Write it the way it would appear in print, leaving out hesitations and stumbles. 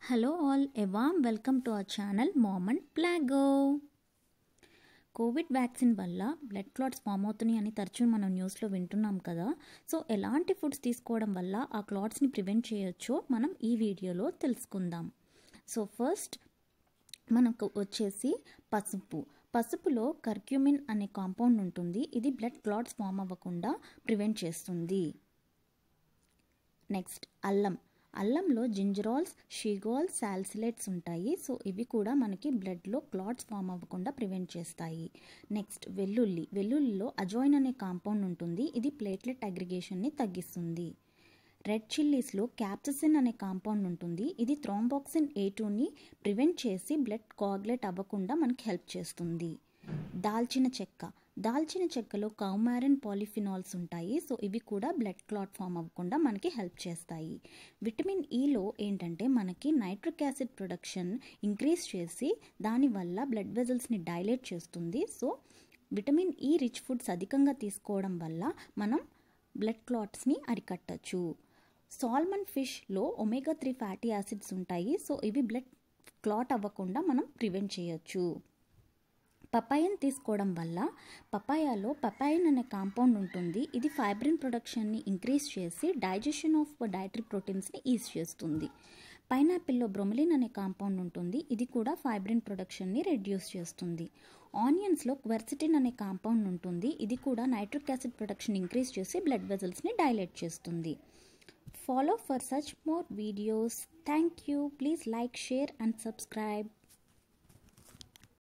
Hello all, a warm welcome to our channel Mom and Plago. Covid vaccine వల్ల blood clots form అవుతున్నాయి అని తరచూ మనం న్యూస్లో వింటున్నాం కదా. సో ఎలాంటి ఫుడ్స్ తీసుకోవడం వల్ల ఆ క్లాట్స్ని ప్రివెంట్ చేయొచ్చో మనం ఈ వీడియోలో తెలుసుకుందాం. సో ఫస్ట్ మనకు వచ్చేసి పసుపులో కర్క్యూమిన్ అనే కాంపౌండ్ ఉంటుంది. ఇది బ్లడ్ క్లాట్స్ ఫామ్ అవ్వకుండా ప్రివెంట్ చేస్తుంది. నెక్స్ట్ అల్లంలో జింజరాల్స్, షిగోల్, సాల్సిలేట్స్ ఉంటాయి. సో ఇవి కూడా మనకి బ్లడ్లో క్లాట్స్ ఫామ్ అవ్వకుండా ప్రివెంట్ చేస్తాయి. నెక్స్ట్ వెల్లుల్లిలో అజోయిన్ అనే కాంపౌండ్ ఉంటుంది. ఇది ప్లేట్లెట్ అగ్రిగేషన్ని తగ్గిస్తుంది. రెడ్ చిల్లీస్లో క్యాప్సిసిన్ అనే కాంపౌండ్ ఉంటుంది. ఇది థ్రోంబాక్సిన్ A2ని ప్రివెంట్ చేసి బ్లడ్ కోయాగులేట్ అవ్వకుండా మనకి హెల్ప్ చేస్తుంది. దాల్చిన చెక్కలో కౌమారిన్ పాలిఫినాల్స్ ఉంటాయి. సో ఇవి కూడా బ్లడ్ క్లాట్ ఫామ్ అవ్వకుండా మనకి హెల్ప్ చేస్తాయి. విటమిన్ ఈలో ఏంటంటే మనకి నైట్రిక్ యాసిడ్ ప్రొడక్షన్ ఇంక్రీజ్ చేసి దానివల్ల బ్లడ్ వెజల్స్ని డైలేట్ చేస్తుంది. So vitamin E rich foods అధికంగా తీసుకోవడం వల్ల మనం బ్లడ్ క్లాట్స్ని అరికట్టచ్చు. సాల్మన్ ఫిష్లో ఒమేగా 3 ఫ్యాటీ యాసిడ్స్ ఉంటాయి. సో ఇవి బ్లడ్ క్లాట్ అవ్వకుండా మనం ప్రివెంట్ చేయొచ్చు. పపాయాని తీసుకోవడం వల్ల పపాయాలో పపాయిన్ అనే కాంపౌండ్ ఉంటుంది. ఇది ఫైబ్రిన్ ప్రొడక్షన్ని ఇంక్రీజ్ చేసి డైజెషన్ ఆఫ్ డైటరీ ప్రోటీన్స్ని ఈజ్ చేస్తుంది. పైనాపిల్లో బ్రొమిలిన్ అనే కాంపౌండ్ ఉంటుంది. ఇది కూడా ఫైబ్రిన్ ప్రొడక్షన్ని రెడ్యూస్ చేస్తుంది. ఆనియన్స్లో క్వెర్సిటిన్ అనే కాంపౌండ్ ఉంటుంది. ఇది కూడా నైట్రిక్ యాసిడ్ ప్రొడక్షన్ ఇంక్రీజ్ చేసి బ్లడ్ వెజల్స్ని డైలేట్ చేస్తుంది. Follow for such more videos. Thank you. Please like, share and subscribe.